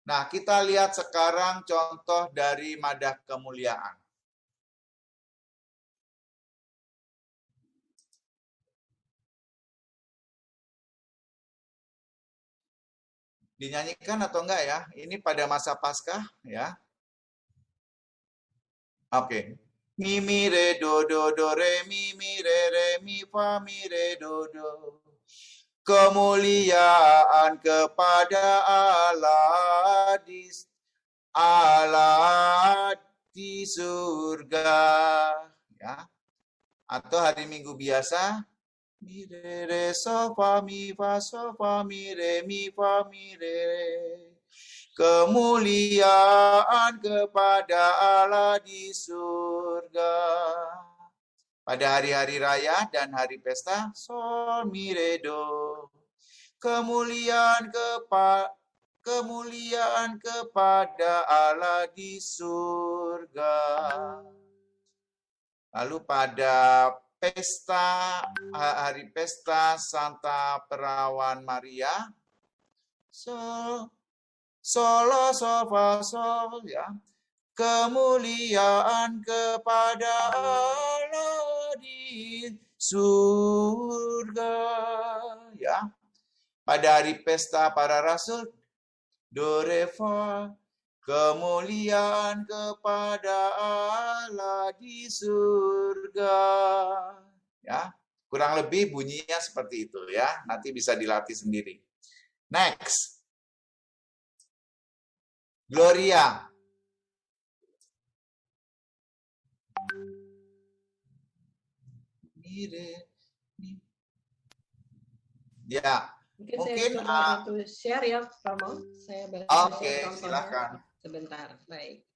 Nah, kita lihat sekarang contoh dari madah kemuliaan. Dinyanyikan atau enggak ya? Ini pada masa Paskah ya. Oke. Mi mi re do do do re re mi fa mi re do do. Kemuliaan kepada Allah di surga ya. Atau hari Minggu biasa mi re re so fa mi fa mi re. Kemuliaan kepada Allah di surga. Pada hari-hari raya dan hari pesta, sol mi re do. Kemuliaan kepada Allah di surga. Lalu pada pesta, hari pesta Santa Perawan Maria, solo sofa sol ya. Kemuliaan kepada Allah di surga ya. Pada hari pesta para rasul, do re fa, kemuliaan kepada Allah di surga ya. Kurang lebih bunyinya seperti itu ya. Nanti bisa dilatih sendiri. Next. Gloria. Ya, mungkin saya coba itu share ya, Romo. Saya Oke, silakan. Sebentar, baik.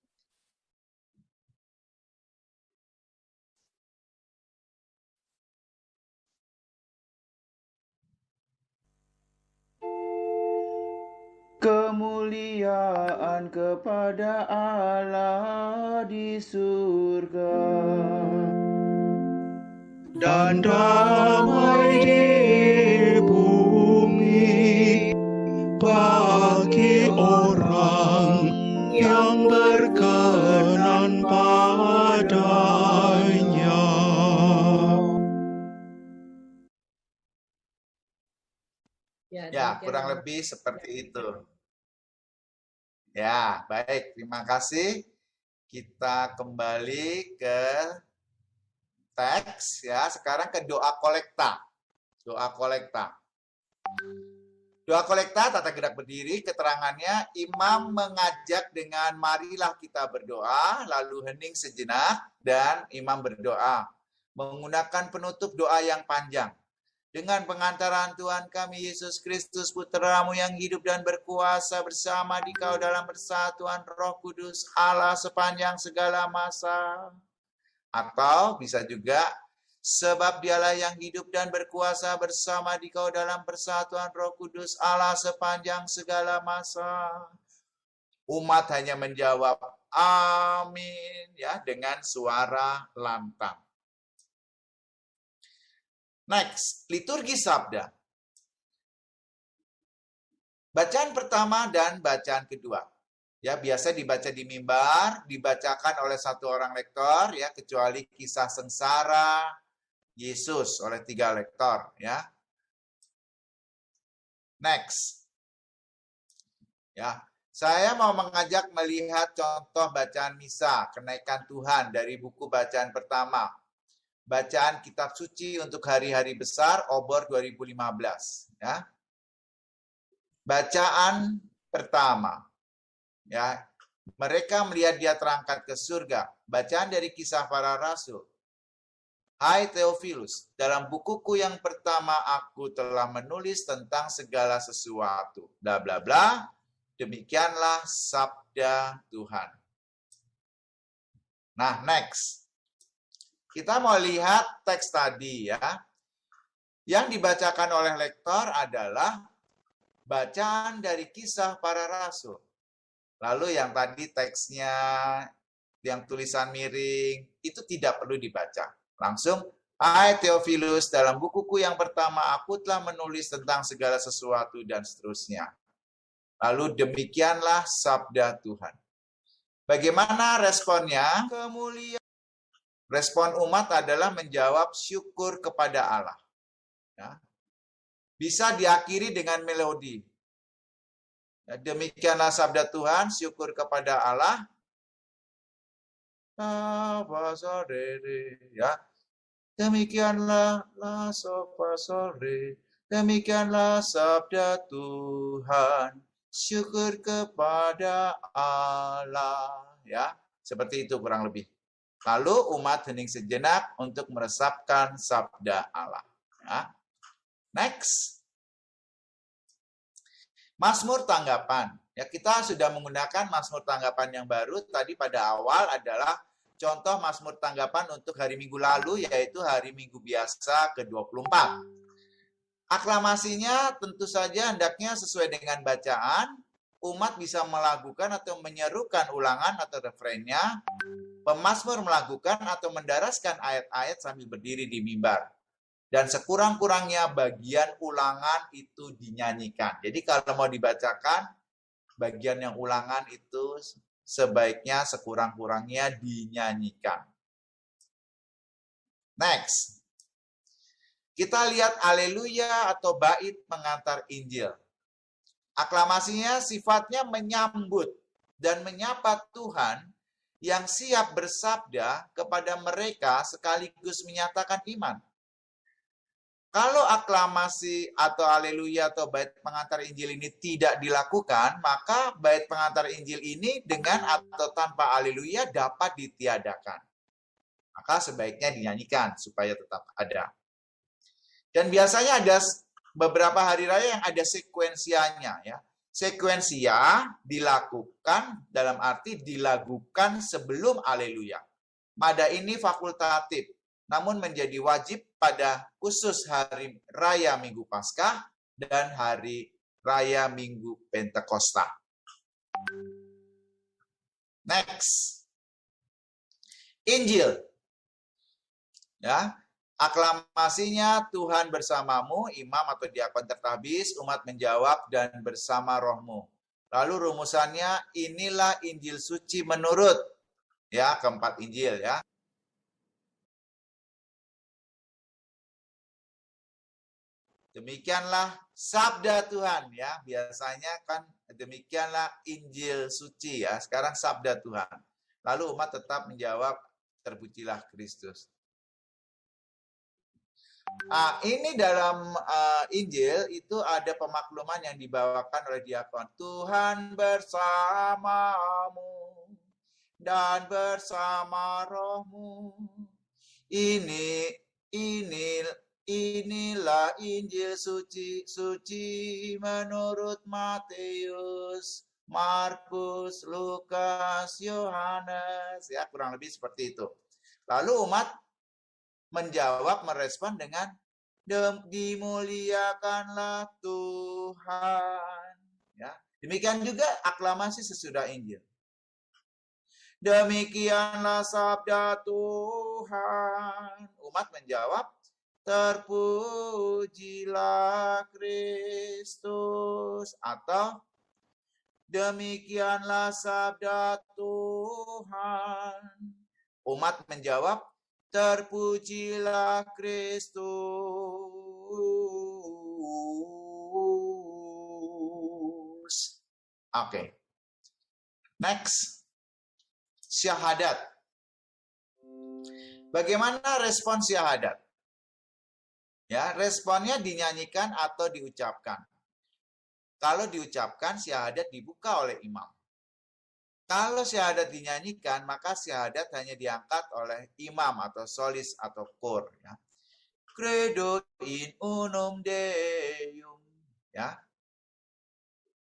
Kemuliaan kepada Allah di surga dan damai di bumi bagi orang yang berkenan padanya. Ya, kurang lebih seperti itu. Ya, baik. Terima kasih. Kita kembali ke teks ya. Sekarang ke doa kolekta. Doa kolekta. Doa kolekta, tata gerak berdiri, keterangannya imam mengajak dengan marilah kita berdoa, lalu hening sejenak dan imam berdoa. Menggunakan penutup doa yang panjang. Dengan pengantaran Tuhan kami Yesus Kristus Putra-Mu yang hidup dan berkuasa bersama Dikau dalam persatuan Roh Kudus Allah sepanjang segala masa. Atau bisa juga sebab Dialah yang hidup dan berkuasa bersama Dikau dalam persatuan Roh Kudus Allah sepanjang segala masa. Umat hanya menjawab amin ya dengan suara lantang. Next, liturgi sabda. Bacaan pertama dan bacaan kedua. Ya, biasa dibaca di mimbar, dibacakan oleh satu orang lektor ya, kecuali kisah sengsara Yesus oleh 3 lektor ya. Next. Ya, saya mau mengajak melihat contoh bacaan misa, kenaikan Tuhan dari buku bacaan pertama. Bacaan kitab suci untuk hari-hari besar obor 2015 ya. Bacaan pertama ya, mereka melihat dia terangkat ke surga. Bacaan dari Kisah Para Rasul. Hai Theophilus, dalam bukuku yang pertama aku telah menulis tentang segala sesuatu. Bla bla bla. Demikianlah sabda Tuhan. Nah, next. Kita mau lihat teks tadi ya. Yang dibacakan oleh lektor adalah bacaan dari Kisah Para Rasul. Lalu yang tadi teksnya, yang tulisan miring, itu tidak perlu dibaca. Langsung, hai Theophilus, dalam bukuku yang pertama aku telah menulis tentang segala sesuatu dan seterusnya. Lalu demikianlah sabda Tuhan. Bagaimana responnya? Kemuliaan. Respon umat adalah menjawab syukur kepada Allah. Ya. Bisa diakhiri dengan melodi. Ya, demikianlah sabda Tuhan, syukur kepada Allah. Ya. Demikianlah la sofa sore. Demikianlah sabda Tuhan. Syukur kepada Allah. Ya, seperti itu kurang lebih. Lalu umat hening sejenak untuk meresapkan sabda Allah. Ya. Next. Mazmur tanggapan. Ya, kita sudah menggunakan Mazmur tanggapan yang baru. Tadi pada awal adalah contoh Mazmur tanggapan untuk hari Minggu lalu, yaitu hari Minggu biasa ke-24. Aklamasinya tentu saja hendaknya sesuai dengan bacaan. Umat bisa melakukan atau menyerukan ulangan atau refrainnya. Pemazmur melakukan atau mendaraskan ayat-ayat sambil berdiri di mimbar. Dan sekurang-kurangnya bagian ulangan itu dinyanyikan. Jadi kalau mau dibacakan, bagian yang ulangan itu sebaiknya sekurang-kurangnya dinyanyikan. Next. Kita lihat Haleluya atau bait pengantar Injil. Aklamasinya sifatnya menyambut dan menyapa Tuhan yang siap bersabda kepada mereka sekaligus menyatakan iman. Kalau aklamasi atau haleluya atau bait pengantar Injil ini tidak dilakukan, maka bait pengantar Injil ini dengan atau tanpa haleluya dapat ditiadakan. Maka sebaiknya dinyanyikan supaya tetap ada. Dan biasanya ada beberapa hari raya yang ada sekuensianya, ya. Sekuensia dilakukan dalam arti dilakukan sebelum haleluya. Mada ini fakultatif, namun menjadi wajib pada khusus hari raya Minggu Paskah dan hari raya Minggu Pentakosta. Next. Injil. Ya. Aklamasinya Tuhan bersamamu, imam atau diakon tertabis, umat menjawab dan bersama rohmu. Lalu rumusannya inilah Injil suci menurut ya keempat Injil ya. Demikianlah sabda Tuhan ya. Biasanya kan demikianlah Injil suci ya. Sekarang sabda Tuhan. Lalu umat tetap menjawab terpujilah Kristus. Ini dalam Injil itu ada pemakluman yang dibawakan oleh diakon. Tuhan bersamamu dan bersama rohmu. Inilah Injil suci menurut Matius, Markus, Lukas, Yohanes. Ya, kurang lebih seperti itu. Lalu umat menjawab, merespon dengan dimuliakanlah Tuhan. Ya. Demikian juga aklamasi sesudah Injil. Demikianlah sabda Tuhan. Umat menjawab, terpujilah Kristus. Atau demikianlah sabda Tuhan. Umat menjawab, terpujilah Kristus. Oke. Next. Syahadat. Bagaimana respon syahadat? Ya, responnya dinyanyikan atau diucapkan. Kalau diucapkan, syahadat dibuka oleh imam. Kalau syahadat dinyanyikan, maka syahadat hanya diangkat oleh imam atau solis atau kor. Ya. Credo in unum Deum. Ya.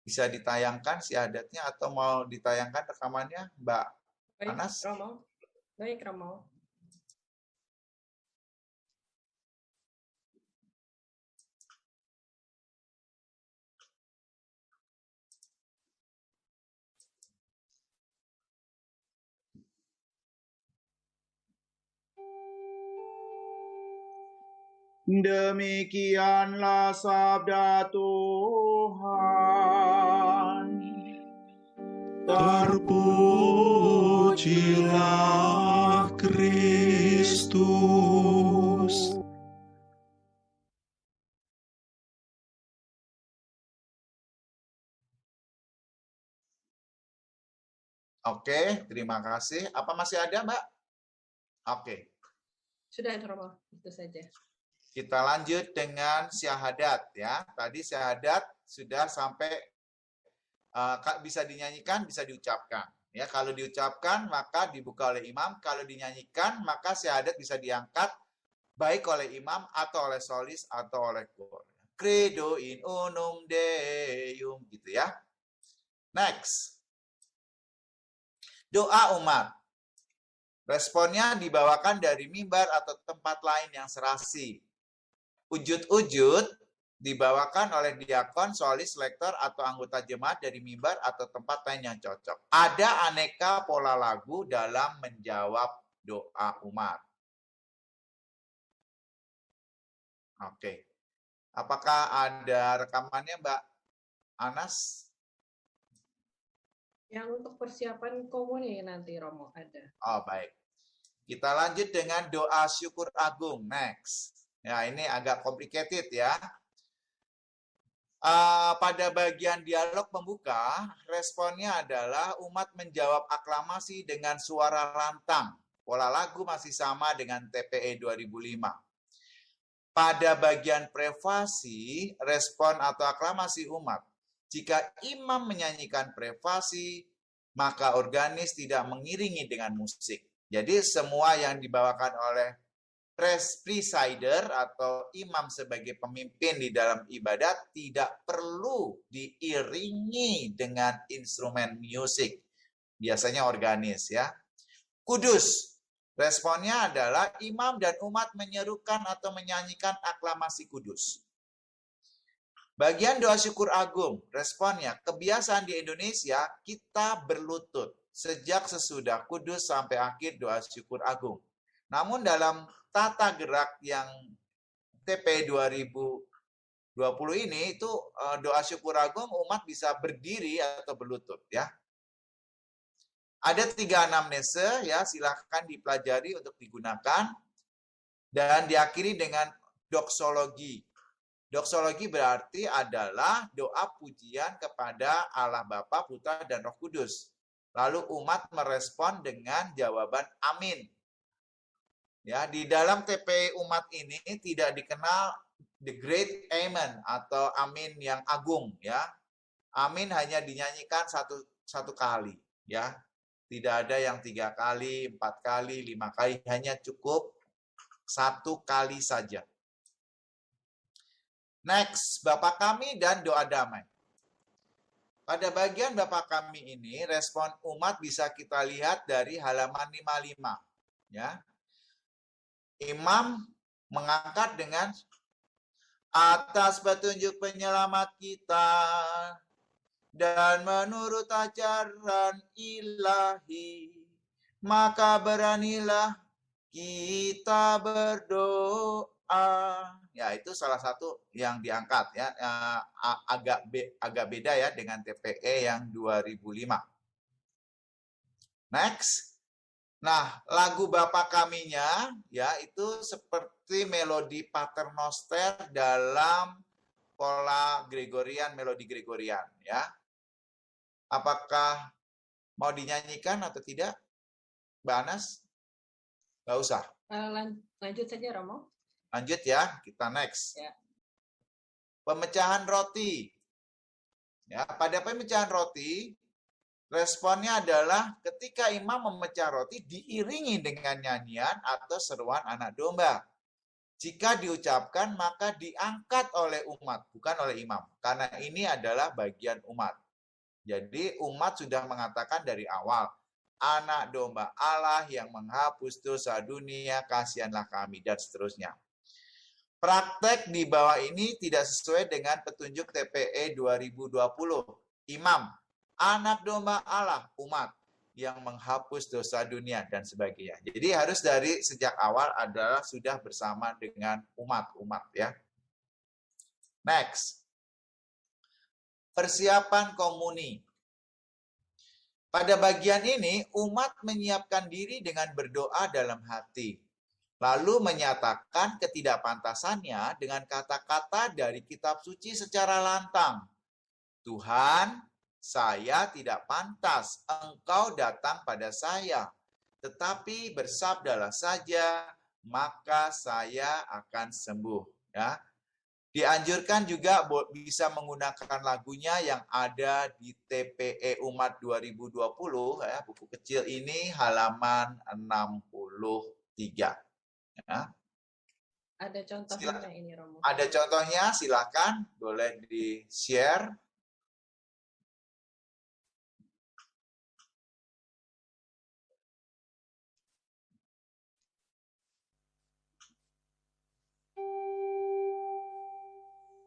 Bisa ditayangkan syahadatnya atau mau ditayangkan rekamannya, Mbak Anas? Baik, Romo. Demikianlah sabda Tuhan. Terpujilah Kristus. Oke, terima kasih. Apa masih ada, Mbak? Oke. Sudah, Romo. Itu saja. Kita lanjut dengan syahadat ya. Tadi syahadat sudah sampai bisa dinyanyikan, bisa diucapkan. Ya, kalau diucapkan maka dibuka oleh imam, kalau dinyanyikan maka syahadat bisa diangkat baik oleh imam atau oleh solis atau oleh kor. Credo in unum Deum gitu ya. Next. Doa umat. Responnya dibawakan dari mimbar atau tempat lain yang serasi. Ujud-ujud dibawakan oleh diakon, solis, lektor, atau anggota jemaat dari mimbar atau tempat lain yang cocok. Ada aneka pola lagu dalam menjawab doa umat. Oke. Apakah ada rekamannya, Mbak Anas? Yang untuk persiapan komuni nanti, Romo, ada. Oh, baik. Kita lanjut dengan doa syukur agung. Next. Ya, ini agak complicated ya. Pada bagian dialog pembuka, responnya adalah umat menjawab aklamasi dengan suara lantang. Pola lagu masih sama dengan TPE 2005. Pada bagian prefasi, respon atau aklamasi umat. Jika imam menyanyikan prefasi, maka organis tidak mengiringi dengan musik. Jadi semua yang dibawakan oleh presider atau imam sebagai pemimpin di dalam ibadat tidak perlu diiringi dengan instrumen musik. Biasanya organis ya. Kudus. Responnya adalah imam dan umat menyerukan atau menyanyikan aklamasi kudus. Bagian doa syukur agung, responnya kebiasaan di Indonesia kita berlutut sejak sesudah kudus sampai akhir doa syukur agung. Namun dalam tata gerak yang TP 2020 ini itu doa syukur agung umat bisa berdiri atau berlutut ya. Ada 3 anamnese ya, silahkan dipelajari untuk digunakan dan diakhiri dengan doksologi. Doksologi berarti adalah doa pujian kepada Allah Bapa, Putra, dan Roh Kudus. Lalu umat merespon dengan jawaban amin. Ya, di dalam TP umat ini tidak dikenal the great amen atau amin yang agung ya. Amin hanya dinyanyikan satu kali ya. Tidak ada yang 3 kali, 4 kali, 5 kali, hanya cukup 1 kali saja. Next, Bapa kami dan doa damai. Pada bagian Bapa kami ini, respon umat bisa kita lihat dari halaman 55. Ya. Imam mengangkat dengan atas petunjuk penyelamat kita dan menurut ajaran ilahi, maka beranilah kita berdoa. Ya, itu salah satu yang diangkat ya, agak beda ya dengan TPE yang 2005. Next. Nah, lagu Bapa Kaminya ya itu seperti melodi paternoster dalam pola Gregorian, melodi Gregorian ya. Apakah mau dinyanyikan atau tidak, Mbak Anas? Nggak usah. Lanjut saja, Romo. Lanjut ya, kita next. Ya. Pemecahan roti. Ya, pada pemecahan roti, responnya adalah ketika imam memecah roti diiringi dengan nyanyian atau seruan anak domba. Jika diucapkan maka diangkat oleh umat, bukan oleh imam. Karena ini adalah bagian umat. Jadi umat sudah mengatakan dari awal, anak domba Allah yang menghapus dosa dunia, kasihanlah kami, dan seterusnya. Praktek di bawah ini tidak sesuai dengan petunjuk TPE 2020. Imam, anak domba Allah, umat yang menghapus dosa dunia, dan sebagainya. Jadi harus dari sejak awal adalah sudah bersama dengan umat-umat ya. Next. Persiapan komuni. Pada bagian ini, umat menyiapkan diri dengan berdoa dalam hati, lalu menyatakan ketidakpantasannya dengan kata-kata dari kitab suci secara lantang. Tuhan, saya tidak pantas Engkau datang pada saya, tetapi bersabdalah saja, maka saya akan sembuh. Ya. Dianjurkan juga bisa menggunakan lagunya yang ada di TPE Umat 2020, ya, buku kecil ini halaman 63. Ya. Ada contohnya ini, Romo. Ada contohnya, silakan boleh di-share.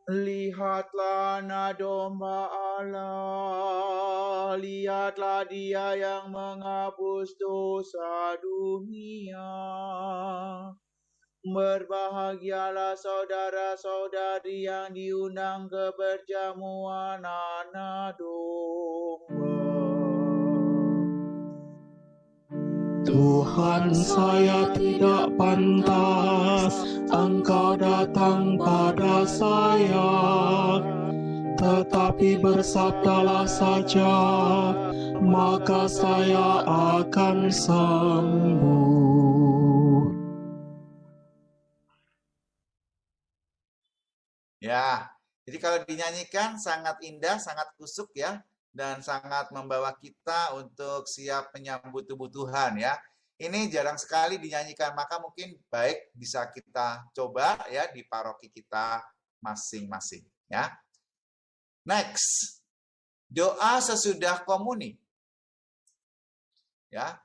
Lihatlah anak domba Allah, lihatlah Dia yang menghapus dosa dunia. Berbahagialah saudara-saudari yang diundang ke perjamuan anak domba. Tuhan, saya tidak pantas Engkau datang pada saya, tetapi bersabdalah saja, maka saya akan sembuh. Ya, jadi kalau dinyanyikan sangat indah, sangat kusuk ya, dan sangat membawa kita untuk siap menyambut tubuh Tuhan ya. Ini jarang sekali dinyanyikan, maka mungkin baik bisa kita coba ya di paroki kita masing-masing ya. Next, doa sesudah komuni. Ya.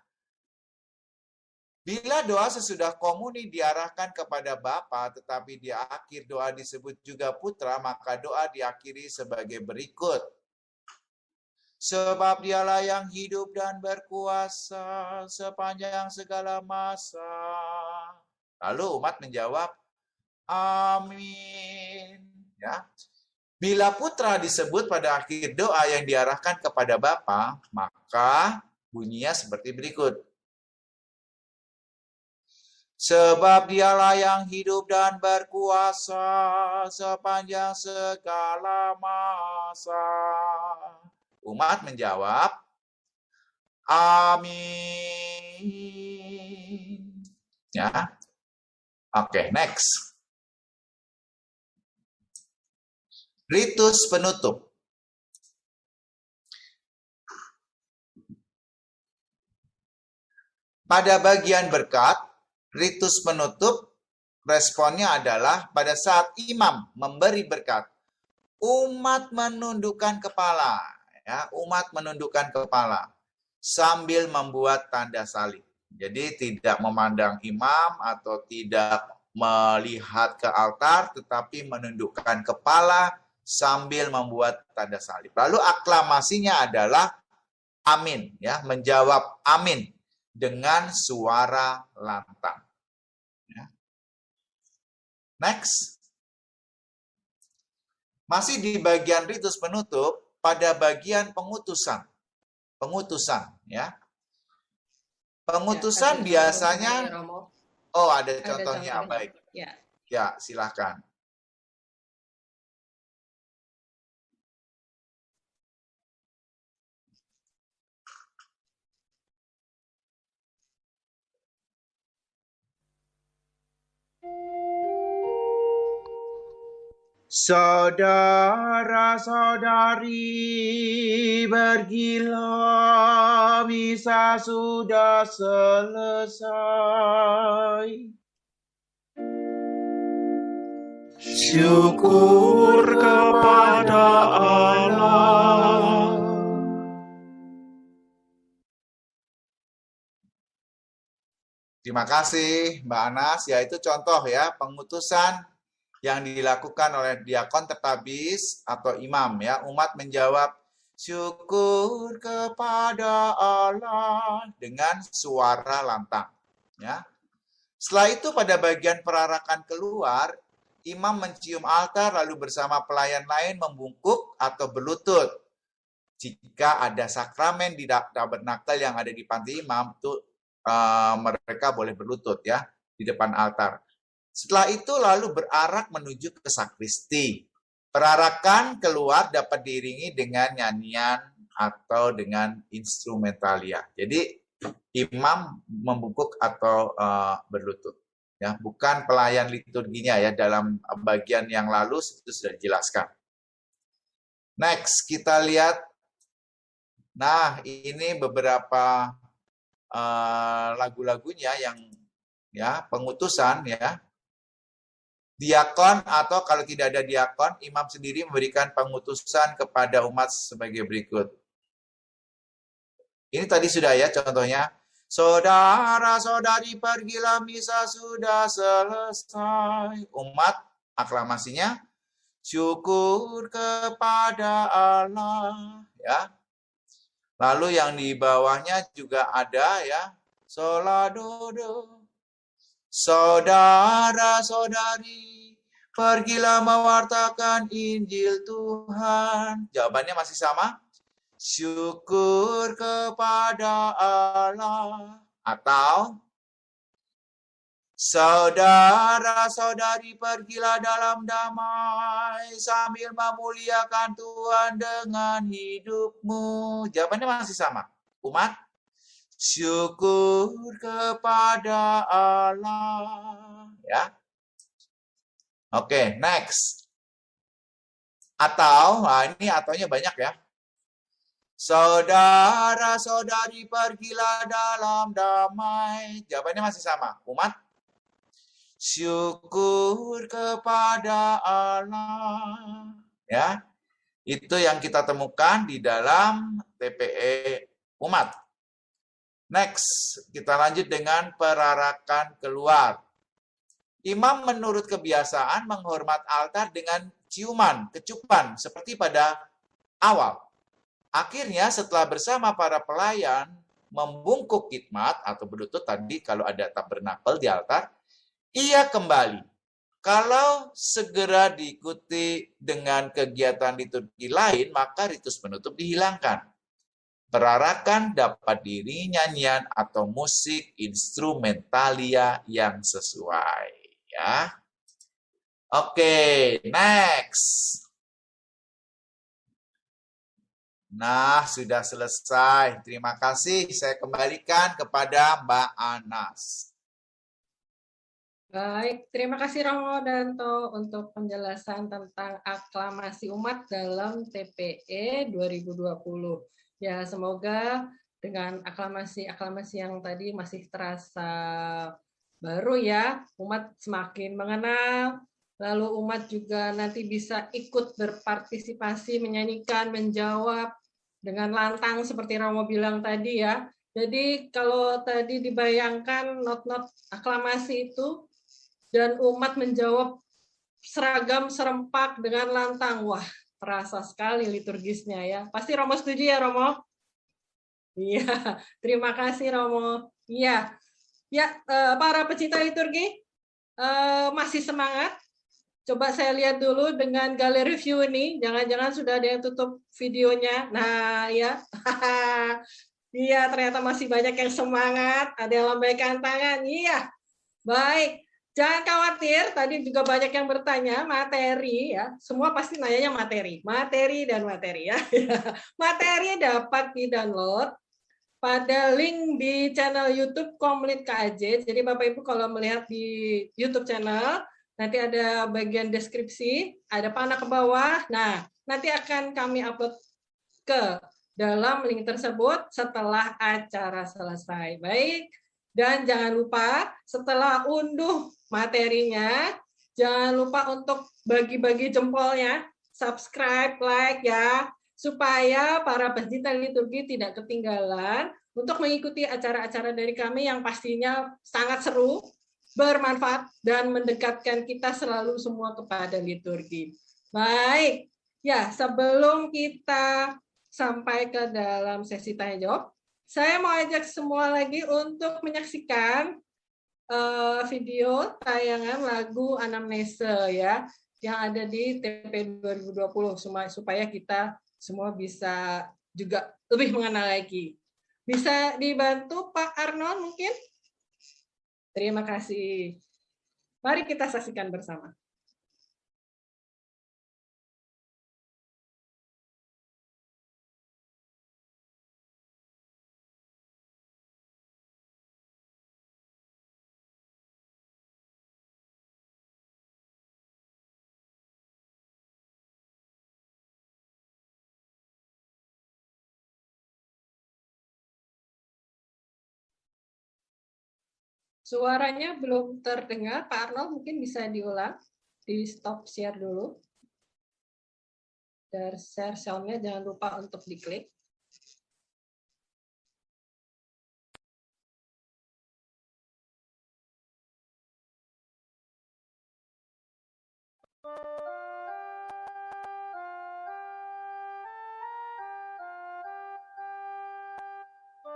Bila doa sesudah komuni diarahkan kepada Bapa, tetapi di akhir doa disebut juga Putra, maka doa diakhiri sebagai berikut. Sebab Dialah yang hidup dan berkuasa sepanjang segala masa. Lalu umat menjawab, amin. Ya. Bila Putra disebut pada akhir doa yang diarahkan kepada Bapa, maka bunyinya seperti berikut. Sebab Dialah yang hidup dan berkuasa sepanjang segala masa. Umat menjawab, amin. Ya. Oke, next. Ritus penutup. Pada bagian berkat, ritus penutup, responnya adalah pada saat imam memberi berkat, umat menundukkan kepala. Ya, umat menundukkan kepala sambil membuat tanda salib. Jadi tidak memandang imam atau tidak melihat ke altar, tetapi menundukkan kepala sambil membuat tanda salib. Lalu aklamasinya adalah amin, ya, menjawab amin dengan suara lantang. Ya. Next. Masih di bagian ritus penutup, pada bagian pengutusan. Pengutusan, ya. Pengutusan Ya, biasanya, oh ada contohnya, baik. Ya, silakan. Saudara-saudari, pergilah, misa sudah selesai. Syukur kepada Allah. Terima kasih Mbak Anas, ya itu contoh ya pengutusan yang dilakukan oleh diakon tertabis atau imam ya. Umat menjawab syukur kepada Allah dengan suara lantang ya. Setelah itu pada bagian perarakan keluar, imam mencium altar lalu bersama pelayan lain membungkuk atau berlutut. jika ada sakramen di tabernakel yang ada di panti imam, itu mereka boleh berlutut ya di depan altar. Setelah itu lalu berarak menuju ke sakristi. Perarakan keluar dapat diiringi dengan nyanyian atau dengan instrumentalia. Jadi imam membungkuk atau berlutut. Ya, bukan pelayan liturginya ya, dalam bagian yang lalu itu sudah dijelaskan. Next, kita lihat. Nah, ini beberapa lagu-lagunya yang ya pengutusan ya. Diakon atau kalau tidak ada diakon, imam sendiri memberikan pengutusan kepada umat sebagai berikut. Ini tadi sudah ya contohnya. Saudara-saudari, pergilah misa sudah selesai. Umat aklamasinya syukur kepada Allah ya. Lalu yang di bawahnya juga ada ya, soladodo. Saudara-saudari, pergilah mewartakan Injil Tuhan. Jawabannya masih sama. Syukur kepada Allah. Atau saudara-saudari, pergilah dalam damai sambil memuliakan Tuhan dengan hidupmu. Jawabannya masih sama. Umat, syukur kepada Allah. Ya. Oke, next. Atau, nah ini ataunya banyak ya. Saudara-saudari, pergilah dalam damai. Jawabannya masih sama. Umat, syukur kepada Allah. Ya, itu yang kita temukan di dalam TPE umat. Next, kita lanjut dengan perarakan keluar. Imam menurut kebiasaan menghormat altar dengan ciuman, kecupan, seperti pada awal. Akhirnya setelah bersama para pelayan membungkuk khidmat atau berlutut tadi kalau ada tabernakel di altar, ia kembali. Kalau segera diikuti dengan kegiatan liturgi lain, maka ritus penutup dihilangkan. Perarakan dapat diiringi nyanyian atau musik instrumentalia yang sesuai. Ya. Oke, next. Nah, sudah selesai. Terima kasih. Saya kembalikan kepada Mbak Anas. Baik, terima kasih Romo Danto untuk penjelasan tentang aklamasi umat dalam TPE 2020. Ya, semoga dengan aklamasi yang tadi masih terasa baru ya, umat semakin mengenal, lalu umat juga nanti bisa ikut berpartisipasi, menyanyikan, menjawab dengan lantang seperti Romo bilang tadi ya. Jadi kalau tadi dibayangkan not-not aklamasi itu, dan umat menjawab seragam serempak dengan lantang. Wah, terasa sekali liturgisnya ya. Pasti Romo setuju ya, Romo? Iya, terima kasih Romo. Iya, ya para pecinta liturgi masih semangat. Coba saya lihat dulu dengan galeri view ini. Jangan-jangan sudah ada yang tutup videonya. Nah, ya. Iya, ternyata masih banyak yang semangat. Ada yang lambaikan tangan. Iya, baik. Jangan khawatir, tadi juga banyak yang bertanya materi ya. Semua pasti nanyanya materi dan materi ya. Materi dapat di-download pada link di channel YouTube Komlit KAJ. Jadi Bapak Ibu kalau melihat di YouTube channel, nanti ada bagian deskripsi, ada panah ke bawah. Nah, nanti akan kami upload ke dalam link tersebut setelah acara selesai. Baik. Dan jangan lupa setelah unduh materinya, jangan lupa untuk bagi-bagi jempolnya, subscribe, like ya, supaya para pecinta liturgi tidak ketinggalan untuk mengikuti acara-acara dari kami yang pastinya sangat seru, bermanfaat, dan mendekatkan kita selalu semua kepada liturgi. Baik, ya sebelum kita sampai ke dalam sesi tanya jawab, saya mau ajak semua lagi untuk menyaksikan video tayangan lagu Anamnese ya yang ada di TP 2020 supaya kita semua bisa juga lebih mengenal lagi. Bisa dibantu Pak Arnold mungkin? Terima kasih. Mari kita saksikan bersama. Suaranya belum terdengar, Pak Arnold mungkin bisa diulang, di stop share dulu. Dan share sound-nya jangan lupa untuk diklik.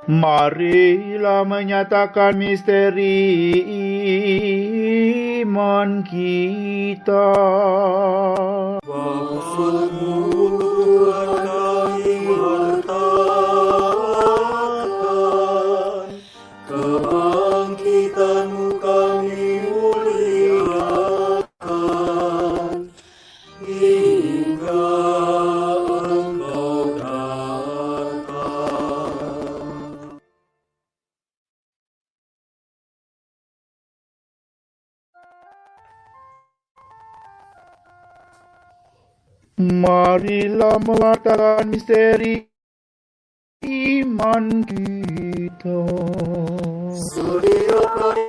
Marilah menyatakan misteri iman kita. Maksudmu Tuhan kami wartakan, kebangkitanmu kami muliakan, hingga Engkau datang. Marilah mewartakan misteri iman kita. Sediakan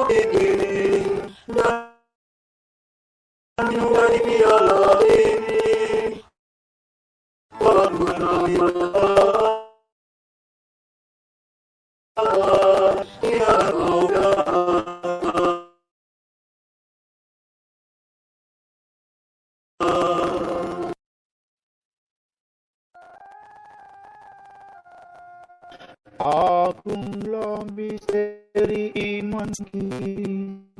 ini dan minum dari piala ini. Bangun kami hingga Engkau datang. Agunglah misteri iman kita.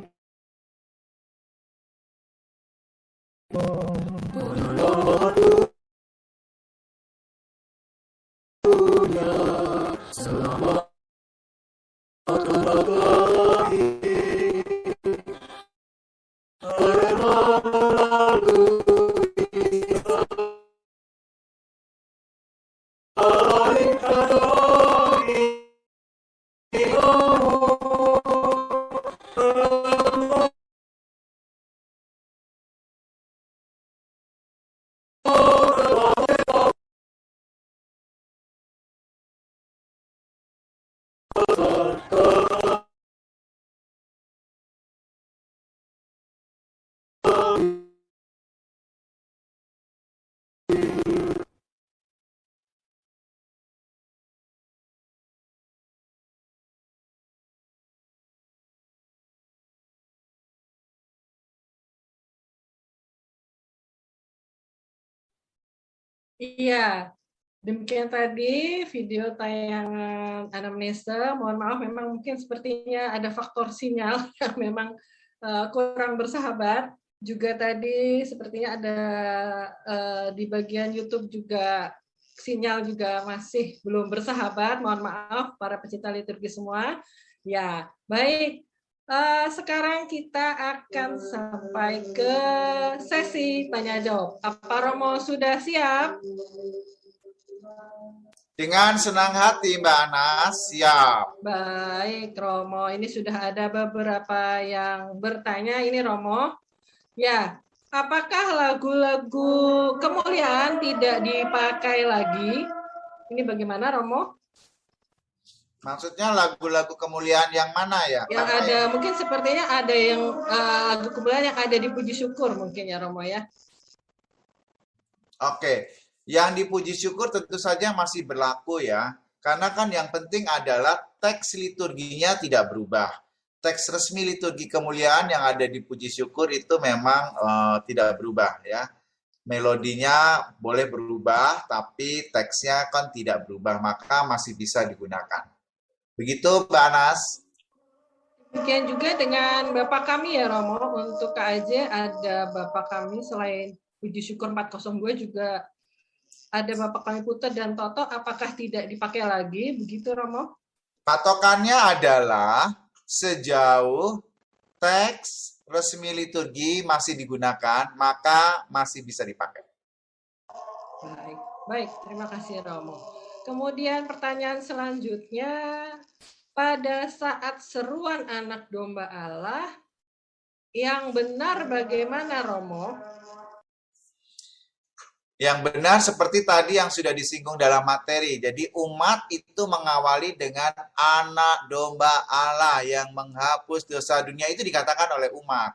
Iya, demikian tadi video tayangan anamnesa. Mohon maaf, memang mungkin sepertinya ada faktor sinyal yang memang kurang bersahabat. Juga tadi sepertinya ada di bagian YouTube juga sinyal juga masih belum bersahabat. Mohon maaf para pecinta liturgi semua. Ya, baik. Sekarang kita akan sampai ke sesi tanya jawab. Apa Romo sudah siap? Dengan senang hati Mbak Anas, siap. Baik Romo, ini sudah ada beberapa yang bertanya. Ini Romo, ya, apakah lagu-lagu kemuliaan tidak dipakai lagi? Ini bagaimana Romo? Maksudnya lagu-lagu kemuliaan yang mana ya? Yang ada, mungkin sepertinya ada yang lagu kemuliaan yang ada di puji syukur mungkin ya Romo ya. Oke, yang dipuji syukur tentu saja masih berlaku ya. Karena kan yang penting adalah teks liturginya tidak berubah. Teks resmi liturgi kemuliaan yang ada di puji syukur itu memang tidak berubah ya. Melodinya boleh berubah, tapi teksnya kan tidak berubah, maka masih bisa digunakan. Begitu Mbak Anas. Demikian juga dengan Bapak kami ya Romo, untuk KAJ ada Bapak kami selain Puji Syukur 402 juga ada Bapak kami Putra dan Toto, apakah tidak dipakai lagi? Begitu Romo? Patokannya adalah sejauh teks resmi liturgi masih digunakan, maka masih bisa dipakai. Baik, baik, terima kasih Romo. Kemudian pertanyaan selanjutnya, pada saat seruan anak domba Allah, yang benar bagaimana Romo? Yang benar seperti tadi yang sudah disinggung dalam materi. Jadi umat itu mengawali dengan anak domba Allah yang menghapus dosa dunia, itu dikatakan oleh umat.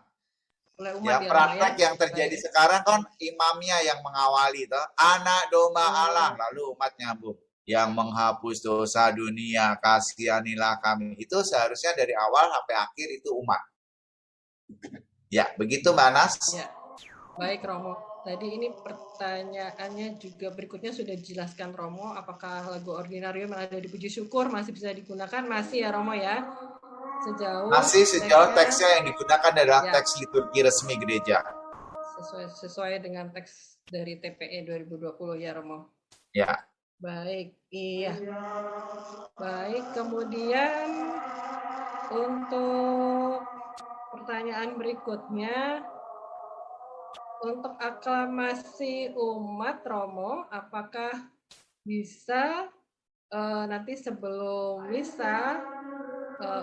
Oleh umat Ya, ya, Romo, praktek ya? yang terjadi Baik. sekarang kan imamnya yang mengawali, toh. Anak domba Allah, lalu umat nyambung. Yang menghapus dosa dunia, kasihanilah kami. Itu seharusnya dari awal sampai akhir itu umat. Ya, begitu Mbak Nas. Ya. Baik Romo, tadi ini pertanyaannya juga berikutnya sudah dijelaskan Romo, apakah lagu ordinarium yang ada di Puji Syukur masih bisa digunakan? Masih ya Romo ya? Sejauh teksnya yang digunakan adalah ya, teks liturgi resmi gereja. Sesuai dengan teks dari TPE 2020 ya Romo. Ya. Baik, iya. Baik, kemudian untuk pertanyaan berikutnya, untuk aklamasi umat Romo, apakah bisa nanti sebelum misa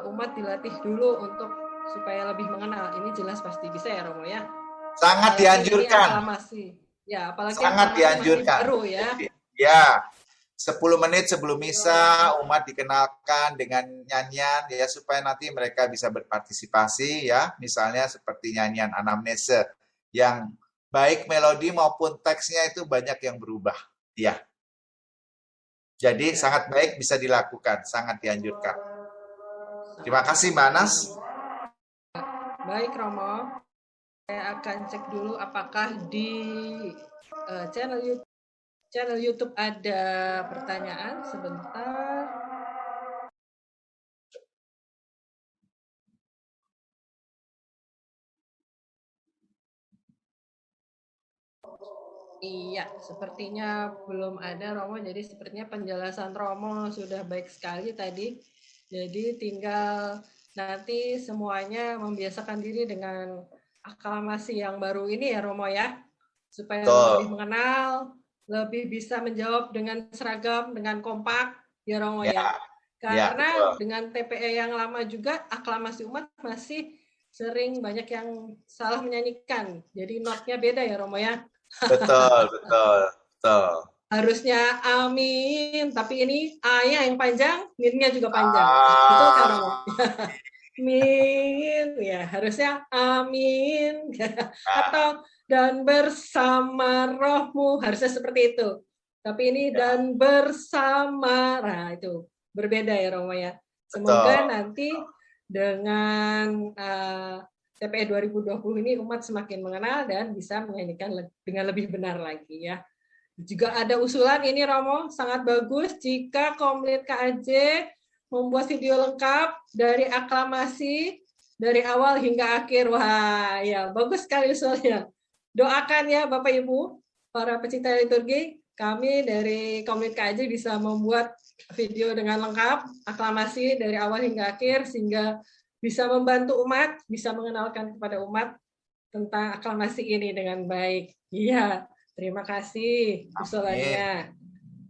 umat dilatih dulu untuk supaya lebih mengenal? Ini jelas pasti bisa ya Romo ya. Sangat dianjurkan. Aklamasi. Ya, apalagi sangat dianjurkan. Baru ya. Ya. 10 menit sebelum misa umat dikenalkan dengan nyanyian ya supaya nanti mereka bisa berpartisipasi ya, misalnya seperti nyanyian anamnese yang baik melodi maupun teksnya itu banyak yang berubah ya. Jadi sangat baik bisa dilakukan, sangat dianjurkan. Terima kasih Mbak Nas. Baik Romo, saya akan cek dulu apakah di channel YouTube ada pertanyaan. Sebentar. Iya, sepertinya belum ada Romo. Jadi sepertinya penjelasan Romo sudah baik sekali tadi. Jadi tinggal nanti semuanya membiasakan diri dengan aklamasi yang baru ini ya Romo ya. Supaya lebih mengenal, lebih bisa menjawab dengan seragam, dengan kompak ya Romo ya. Karena dengan TPE yang lama juga aklamasi umat masih sering banyak yang salah menyanyikan. Jadi notnya beda ya Romo ya. Betul. Harusnya amin, tapi ini A-nya yang panjang, min-nya juga panjang. Itu kan Romo. Min, ya harusnya amin. Atau dan bersama rohmu, harusnya seperti itu. Tapi ini dan bersama, nah itu berbeda ya Romo ya. Semoga nanti dengan TPE 2020 ini umat semakin mengenal dan bisa menyanyikan dengan lebih benar lagi ya. Juga ada usulan ini Romo, sangat bagus jika Komlit KAJ membuat video lengkap dari aklamasi dari awal hingga akhir. Wah, ya bagus sekali usulnya. Doakan ya Bapak Ibu, para pecinta liturgi, kami dari Komlit KAJ bisa membuat video dengan lengkap aklamasi dari awal hingga akhir sehingga bisa membantu umat, bisa mengenalkan kepada umat tentang aklamasi ini dengan baik. Iya, terima kasih usulannya.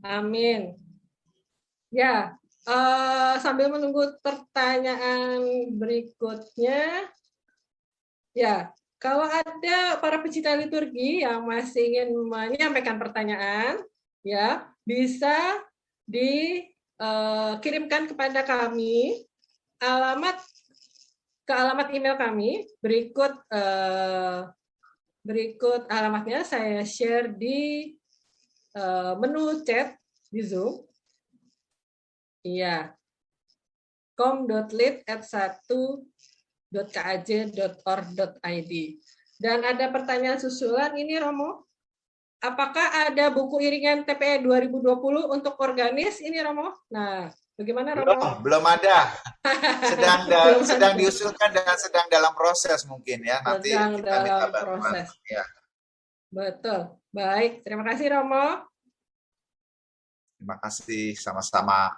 Amin. Ya, sambil menunggu pertanyaan berikutnya, ya, kalau ada para pecinta liturgi yang masih ingin menyampaikan pertanyaan, ya, bisa dikirimkan kepada kami ke alamat email kami. Berikut alamatnya saya share di menu chat di Zoom. Iya. com.lit@1.kaj.org.id. Dan ada pertanyaan susulan ini Romo. Apakah ada buku iringan TPE 2020 untuk organis ini Romo? Nah, Bagaimana Romo? Belum ada. Belum Sedang ada. diusulkan dan sedang dalam proses mungkin ya. Nanti Sedang kita minta dalam bantuan. proses. Ya. Betul. Baik, terima kasih Romo. Terima kasih sama-sama.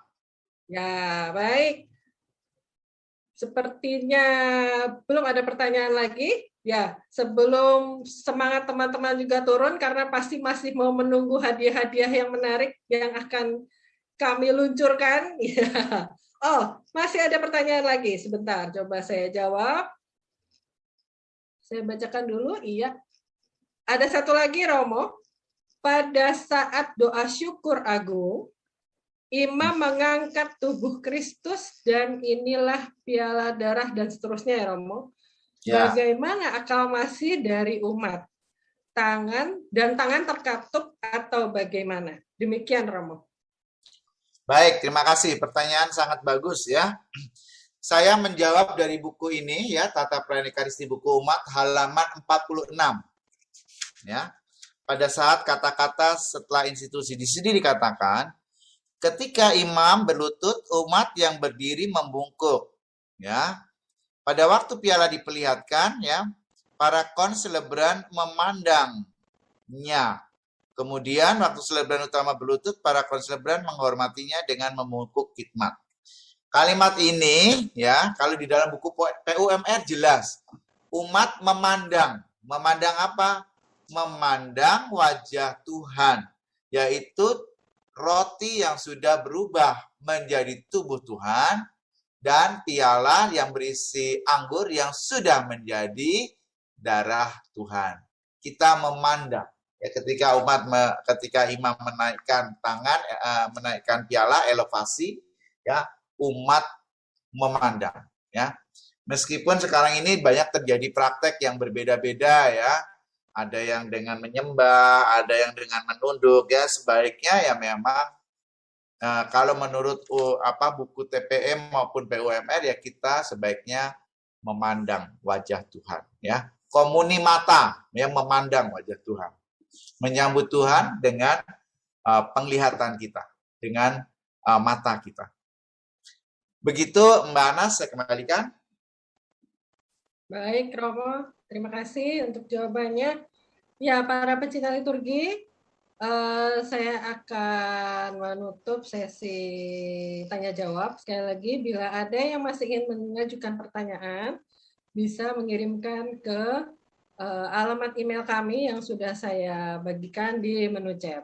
Ya, baik. Sepertinya belum ada pertanyaan lagi. Ya, sebelum semangat teman-teman juga turun karena pasti masih mau menunggu hadiah-hadiah yang menarik yang akan kami luncurkan. Ya. Oh, masih ada pertanyaan lagi. Sebentar, coba saya jawab. Saya bacakan dulu. Iya. Ada satu lagi, Romo. Pada saat doa syukur agung, imam mengangkat tubuh Kristus dan inilah piala darah dan seterusnya ya Romo. Ya. Bagaimana aklamasi dari umat? Tangan terkatup atau bagaimana? Demikian Romo. Baik, terima kasih. Pertanyaan sangat bagus ya. Saya menjawab dari buku ini ya, Tata Pelayanan Ekaristi Buku Umat halaman 46. Ya. Pada saat kata-kata setelah institusi di sini dikatakan, ketika imam berlutut, umat yang berdiri membungkuk. Ya. Pada waktu piala diperlihatkan, ya, para konselebran memandangnya. Kemudian waktu selebran utama berlutut, para konselebran menghormatinya dengan memungkuk khidmat. Kalimat ini, ya, kalau di dalam buku PUMR jelas, umat memandang. Memandang apa? Memandang wajah Tuhan, yaitu roti yang sudah berubah menjadi tubuh Tuhan dan piala yang berisi anggur yang sudah menjadi darah Tuhan. Kita memandang. Ya, ketika imam menaikkan tangan, menaikkan piala, elevasi, ya, umat memandang. Ya, meskipun sekarang ini banyak terjadi praktek yang berbeda-beda, ya. Ada yang dengan menyembah, ada yang dengan menunduk, ya. Sebaiknya ya memang kalau menurut buku TPM maupun PUMR ya kita sebaiknya memandang wajah Tuhan, ya. Komuni mata, yang memandang wajah Tuhan. Menyambut Tuhan dengan penglihatan kita, dengan mata kita. Begitu Mbak Anas, saya kembalikan. Baik Romo, terima kasih untuk jawabannya. Ya, para pecinta liturgi, saya akan menutup sesi tanya jawab. Sekali lagi, bila ada yang masih ingin mengajukan pertanyaan, bisa mengirimkan ke alamat email kami yang sudah saya bagikan di menu chat.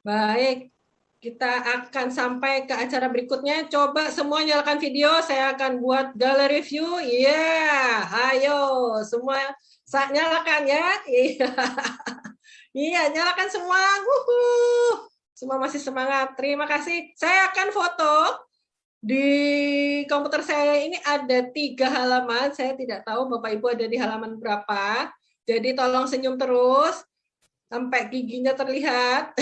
Baik, kita akan sampai ke acara berikutnya. Coba semua nyalakan video, saya akan buat gallery view. Iya, ayo semua nyalakan ya. Iya. Iya, nyalakan semua. Semua masih semangat. Terima kasih. Saya akan foto. Di komputer saya ini ada 3 halaman. Saya tidak tahu Bapak Ibu ada di halaman berapa. Jadi tolong senyum terus sampai giginya terlihat.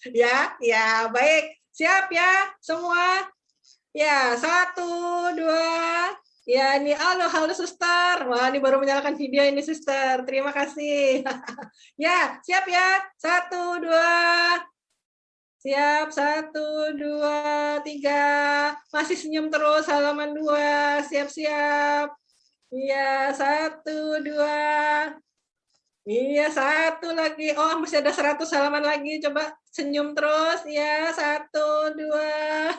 Ya, baik. Siap ya semua? Ya, 1, 2. Ya, ini halo suster. Wah, ini baru menyalakan video ini suster. Terima kasih. Ya, siap ya. 1, 2. Siap, 1, 2, 3. Masih senyum terus, halaman 2. Siap-siap. Iya, 1, 2. Iya, 1 lagi. Oh, masih ada 100 halaman lagi. Coba senyum terus. Iya, 1, 2.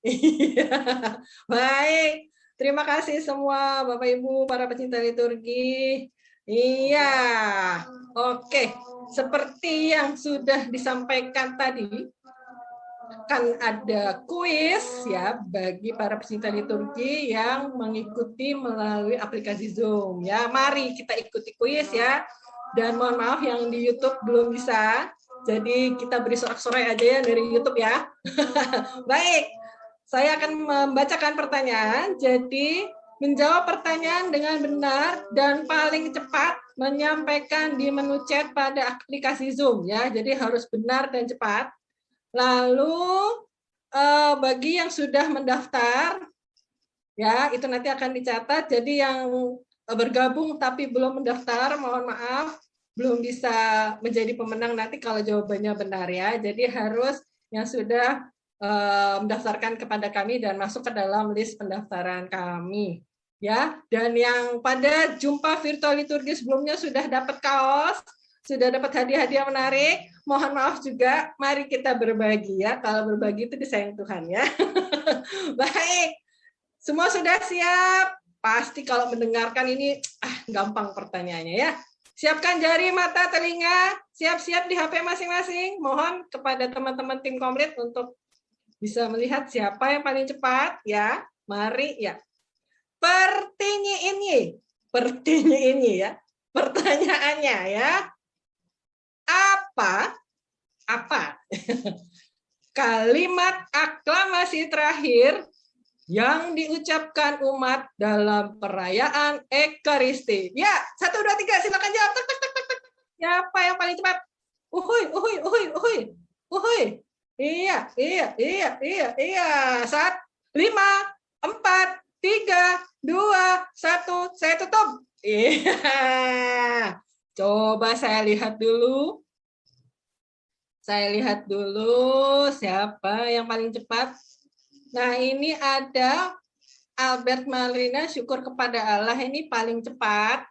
Iya, baik. Terima kasih semua Bapak Ibu, para pecinta liturgi. Iya, oke. Seperti yang sudah disampaikan tadi, akan ada kuis ya bagi para pecinta liturgi yang mengikuti melalui aplikasi Zoom. Ya, mari kita ikuti kuis ya. Dan mohon maaf yang di YouTube belum bisa. Jadi kita beri sorak-sorai aja ya dari YouTube ya. Baik, saya akan membacakan pertanyaan. Jadi menjawab pertanyaan dengan benar dan paling cepat menyampaikan di menu chat pada aplikasi Zoom ya. Jadi harus benar dan cepat. Lalu bagi yang sudah mendaftar ya itu nanti akan dicatat. Jadi yang bergabung tapi belum mendaftar, mohon maaf belum bisa menjadi pemenang nanti kalau jawabannya benar ya. Jadi harus yang sudah mendaftarkan kepada kami dan masuk ke dalam list pendaftaran kami. Ya, dan yang pada jumpa virtual liturgi sebelumnya sudah dapat kaos, sudah dapat hadiah-hadiah menarik, mohon maaf juga, mari kita berbagi ya. Kalau berbagi itu disayang Tuhan ya. Baik, semua sudah siap? Pasti kalau mendengarkan ini, gampang pertanyaannya ya. Siapkan jari, mata, telinga, siap-siap di HP masing-masing. Mohon kepada teman-teman tim komplit untuk bisa melihat siapa yang paling cepat ya. Mari ya. Pertanyaan ya. Pertanyaannya ya. Apa kalimat aklamasi terakhir yang diucapkan umat dalam perayaan Ekaristi? Ya, 1, 2, 3, silakan jawab. Tek, tek, tek, tek, tek. Siapa yang paling cepat? Uhuy, uhuy, uhuy, uhuy, uhuy. Iya. 5, 4, 3, 2, 1, saya tutup. Iya. Coba saya lihat dulu. Siapa yang paling cepat. Nah, ini ada Albert Malina, syukur kepada Allah, ini paling cepat.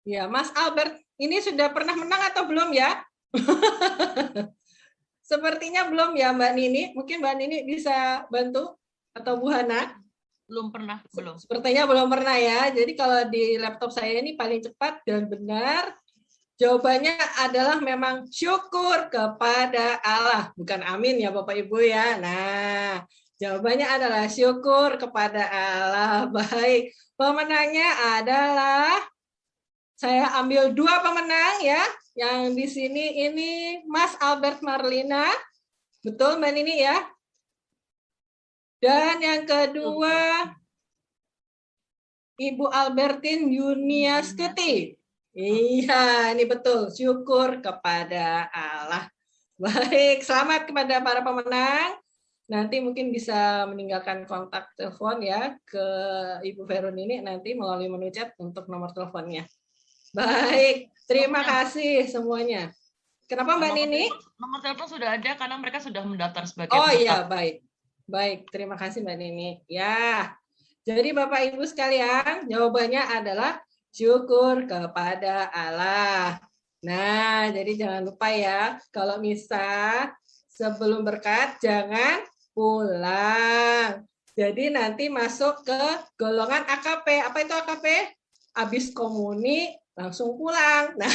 Ya, Mas Albert, ini sudah pernah menang atau belum ya? Sepertinya belum ya, Mbak Nini. Mungkin Mbak Nini bisa bantu atau Bu Hana? Belum pernah, belum. Sepertinya belum pernah ya. Jadi kalau di laptop saya ini paling cepat dan benar. Jawabannya adalah memang syukur kepada Allah. Bukan amin ya Bapak Ibu ya. Nah, jawabannya adalah syukur kepada Allah. Baik, pemenangnya adalah, saya ambil 2 pemenang ya. Yang di sini ini Mas Albert Marlina. Betul Mbak Nini ya? Dan yang kedua, Ibu Albertin Yuniasketi. Iya, ini betul. Syukur kepada Allah. Baik, selamat kepada para pemenang. Nanti mungkin bisa meninggalkan kontak telepon ya ke Ibu Veronini nanti melalui menu chat untuk nomor teleponnya. Baik, terima kasih semuanya. Kenapa Mbak Nini? Nomor telepon sudah ada karena mereka sudah mendaftar sebagai Oh peserta. iya, baik. Baik, terima kasih Mbak Nini. Ya, jadi Bapak Ibu sekalian, jawabannya adalah syukur kepada Allah. Nah, jadi jangan lupa ya, kalau misal sebelum berkat jangan pulang. Jadi nanti masuk ke golongan AKP. Apa itu AKP? Habis komuni langsung pulang. Nah,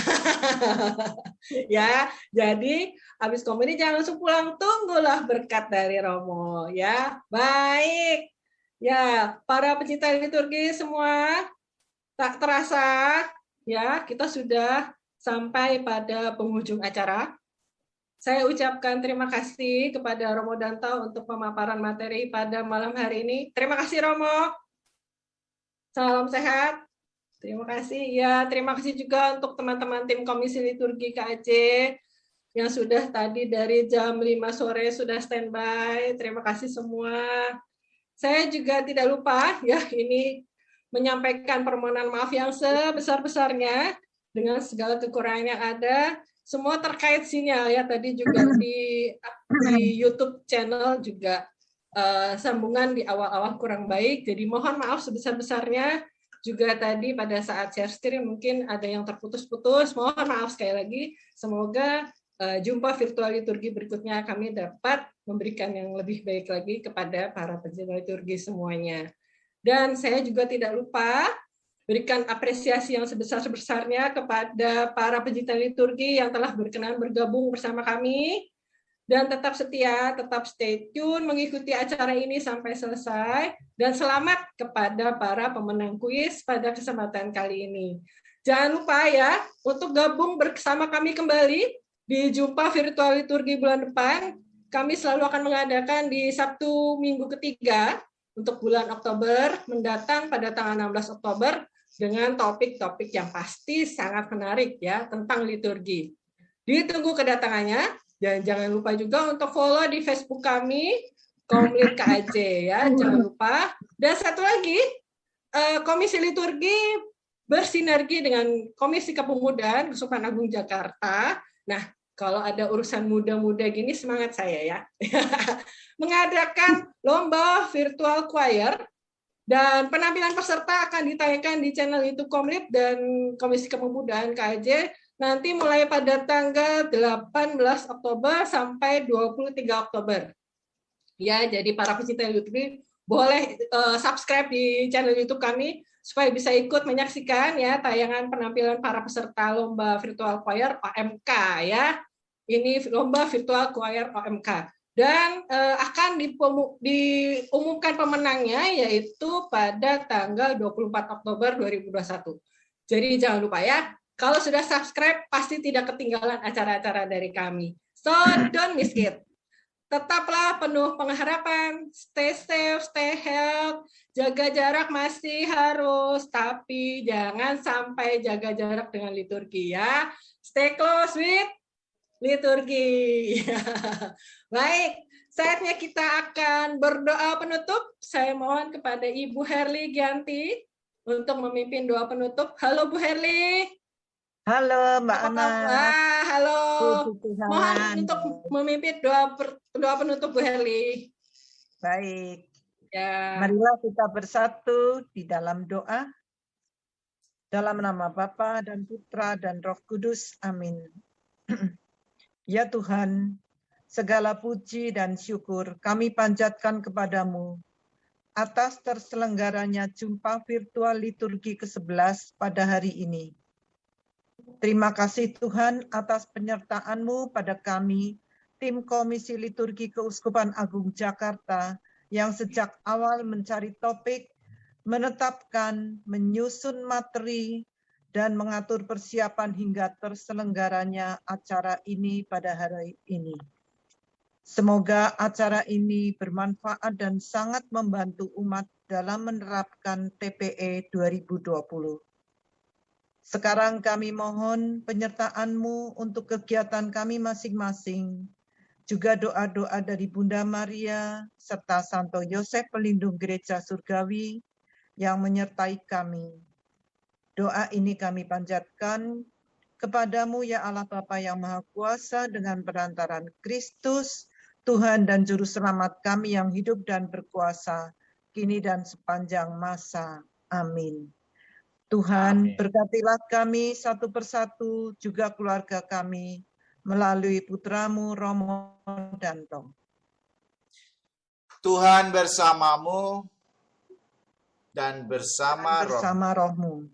ya, jadi habis komuni jangan langsung pulang, tunggulah berkat dari Romo ya. Baik. Ya, para pecinta liturgi semua, tak terasa ya, kita sudah sampai pada penghujung acara. Saya ucapkan terima kasih kepada Romo Danto untuk pemaparan materi pada malam hari ini. Terima kasih Romo. Salam sehat. Terima kasih. Ya, terima kasih juga untuk teman-teman tim Komisi Liturgi KAJ yang sudah tadi dari jam 5 sore sudah standby. Terima kasih semua. Saya juga tidak lupa ya, ini menyampaikan permohonan maaf yang sebesar-besarnya dengan segala kekurangan yang ada. Semua terkait sinyal ya, tadi juga di YouTube channel juga sambungan di awal-awal kurang baik, jadi mohon maaf sebesar-besarnya. Juga tadi pada saat share screen mungkin ada yang terputus-putus, mohon maaf sekali lagi. Semoga jumpa virtual liturgi berikutnya kami dapat memberikan yang lebih baik lagi kepada para pencinta liturgi semuanya. Dan saya juga tidak lupa berikan apresiasi yang sebesar-besarnya kepada para pencinta liturgi yang telah berkenan bergabung bersama kami. Dan tetap setia, tetap stay tune mengikuti acara ini sampai selesai. Dan selamat kepada para pemenang kuis pada kesempatan kali ini. Jangan lupa ya, untuk gabung bersama kami kembali di Jumpa Virtual Liturgi bulan depan. Kami selalu akan mengadakan di Sabtu minggu ketiga untuk bulan Oktober mendatang pada tanggal 16 Oktober dengan topik-topik yang pasti sangat menarik ya tentang liturgi. Ditunggu kedatangannya. Dan jangan lupa juga untuk follow di Facebook kami, Komlit KAJ ya, jangan lupa. Dan satu lagi, Komisi Liturgi bersinergi dengan Komisi Kepemudaan Keuskupan Agung Jakarta. Nah, kalau ada urusan muda-muda gini semangat saya ya. Mengadakan lomba virtual choir dan penampilan peserta akan ditayangkan di channel YouTube Komlit dan Komisi Kepemudaan KAJ nanti mulai pada tanggal 18 Oktober sampai 23 Oktober. Ya, jadi para pecinta YouTube boleh subscribe di channel YouTube kami supaya bisa ikut menyaksikan ya tayangan penampilan para peserta lomba virtual choir OMK ya. Ini lomba virtual choir OMK dan akan diumumkan pemenangnya yaitu pada tanggal 24 Oktober 2021. Jadi jangan lupa ya, kalau sudah subscribe pasti tidak ketinggalan acara-acara dari kami. So don't miss it. Tetaplah penuh pengharapan, stay safe, stay healthy, jaga jarak masih harus, tapi jangan sampai jaga jarak dengan liturgi ya. Stay close with liturgi. Baik, saatnya kita akan berdoa penutup. Saya mohon kepada Ibu Herli Gianti untuk memimpin doa penutup. Halo Bu Herli. Halo Mbak Ana. Halo. Puji Tuhan. Mohon untuk memimpin doa penutup Bu Herli. Baik. Ya. Marilah kita bersatu di dalam doa. Dalam nama Bapa dan Putra dan Roh Kudus. Amin. Ya Tuhan, segala puji dan syukur kami panjatkan kepadamu atas terselenggaranya jumpa virtual liturgi ke-11 pada hari ini. Terima kasih Tuhan atas penyertaan-Mu pada kami, tim Komisi Liturgi Keuskupan Agung Jakarta, yang sejak awal mencari topik, menetapkan, menyusun materi, dan mengatur persiapan hingga terselenggaranya acara ini pada hari ini. Semoga acara ini bermanfaat dan sangat membantu umat dalam menerapkan TPE 2020. Sekarang kami mohon penyertaan-Mu untuk kegiatan kami masing-masing, juga doa-doa dari Bunda Maria, serta Santo Yosef Pelindung Gereja Surgawi yang menyertai kami. Doa ini kami panjatkan kepadamu ya Allah Bapa yang Maha Kuasa dengan perantaran Kristus, Tuhan dan Juru Selamat kami yang hidup dan berkuasa, kini dan sepanjang masa. Amin. Tuhan, berkatilah kami satu persatu, juga keluarga kami, melalui putramu Romo Danto. Tuhan bersamamu dan bersama rohmu.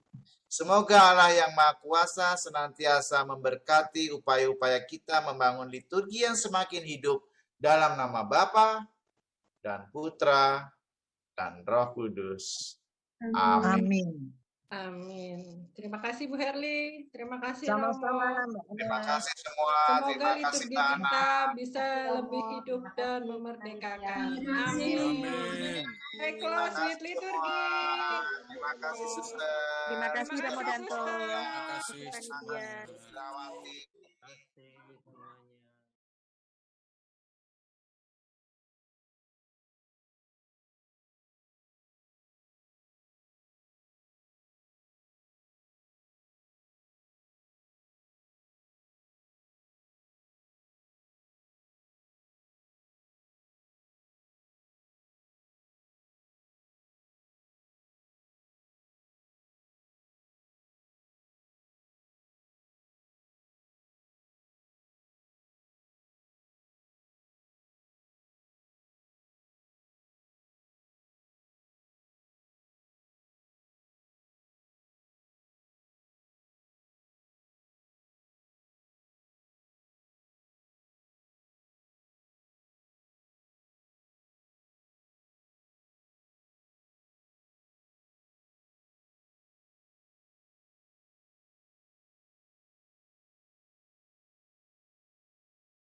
Semoga Allah yang Maha Kuasa senantiasa memberkati upaya-upaya kita membangun liturgi yang semakin hidup dalam nama Bapa dan Putra dan Roh Kudus. Amin. Amin. Amin. Terima kasih Bu Herli. Terima kasih Sama-sama, Romo. Mbak Ana. Terima kasih semua. Semoga Terima kasih liturgi Mbak Ana. kita bisa lebih hidup dan memerdekakan. Amin. Stay close with liturgi. Terima kasih Suster. Terima kasih Romo Danto. Terima kasih Suster.